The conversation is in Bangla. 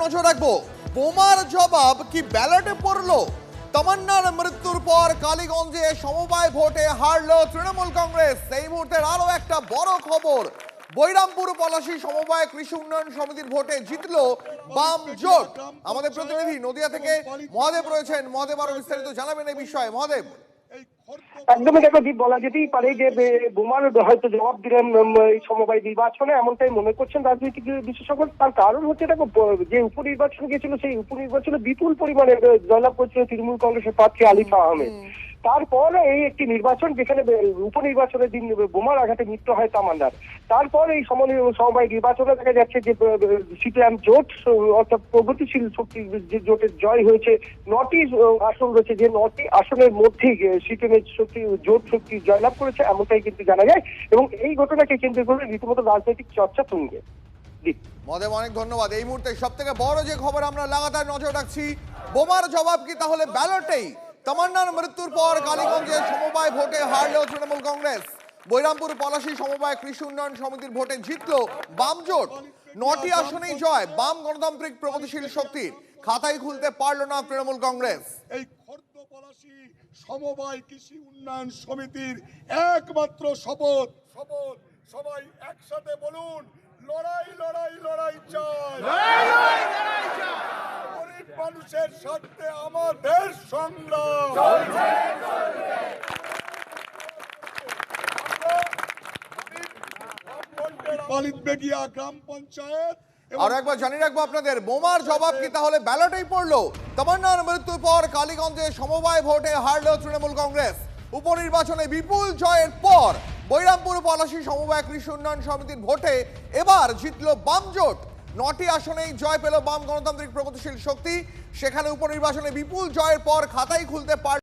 নজর রাখবো বোমার জবাব কি ব্যালটে পড়লো। তমান্নার মৃত্যুর পর কালীগঞ্জে সমবায় ভোটে হারলো তৃণমূল কংগ্রেস। এই মুহূর্তের আরো একটা বড় খবর, বৈরামপুর পলাশী সমবায় কৃষি উন্নয়ন সমিতির ভোটে জিতলো বাম জোট। আমাদের প্রতিনিধি নদিয়া থেকে মহাদেব রয়েছেন। মহাদেব আরো বিস্তারিত জানাবেন এই বিষয়ে। মহাদেব, একদমই দেখো দীপ, বলা যেতেই পারে যে বোমার হয়তো জবাব দিলেন এই সমবায় নির্বাচনে, এমনটাই মনে করছেন রাজনৈতিক বিশেষজ্ঞ। তার কারণ হচ্ছে দেখো, যে উপনির্বাচন গিয়েছিল সেই উপনির্বাচনে বিপুল পরিমাণে জয়লাভ করেছিল তৃণমূল কংগ্রেসের প্রার্থী আলিফা আহমেদ। তারপর এই একটি নির্বাচন যেখানে উপনির্বাচনের দিন বোমার আঘাতে মৃত্যু হয় তামান্নার। তারপর এই সমবায় নির্বাচনে দেখা যাচ্ছে যে সিপিএম জোট অর্থাৎ প্রগতিশীল শক্তি যে জোটের জয় হয়েছে। 9টি আসন রয়েছে, যে 9টি আসনের মধ্যেই সিপিএম শক্তি জোট শক্তি জয়লাভ করেছে, এমনটাই কিন্তু জানা যায়। এবং এই ঘটনাকে কেন্দ্র করে রীতিমতো রাজনৈতিক চর্চা তুঙ্গে। মহাদেব অনেক ধন্যবাদ। এই মুহূর্তে সব থেকে বড় যে খবর আমরা লাগাতার নজর রাখছি, বোমার জবাব কি তাহলে ব্যালটেই। তমান্নার মৃত্যুর পর কালীগঞ্জে সমবায় ভোটে হারলো তৃণমূল কংগ্রেস। বৈরামপুর পলাশী সমবায় কৃষি উন্নয়ন সমিতির ভোটে জিতলো বাম জোট। 9টি আসনেই জয় বাম গণতান্ত্রিক প্রগতিশীল শক্তির। খাতাই খুলতে পারলো না তৃণমূল কংগ্রেস। এই খর্দ পলাশী সমবায় কৃষি উন্নয়ন সমিতির একমাত্র শপথ, সবাই একসাথে বলুন, লড়াই লড়াই লড়াই চাই, গরিব মানুষের স্বার্থে আমাদের সংগ্রাম। পালিত বেগিয়া গ্রাম পঞ্চায়েত। আর একবার জানিয়ে রাখবো আপনাদের, বোমার জবাব কি তাহলে ব্যালটেই পড়লো। তমান্নার মৃত্যুর পর কালীগঞ্জে সমবায় ভোটে হারলো তৃণমূল কংগ্রেস। উপনির্বাচনে বিপুল জয়ের পর বৈরামপুর পলাশী সমবায় কৃষি উন্নয়ন সমিতির ভোটে এবার জিতলো বাম জোট। 9টি আসনেই জয় পেল বাম গণতান্ত্রিক প্রগতিশীল শক্তি। সেখানে উপনির্বাচনে বিপুল জয়ের পর খাতাই খুলতে পারল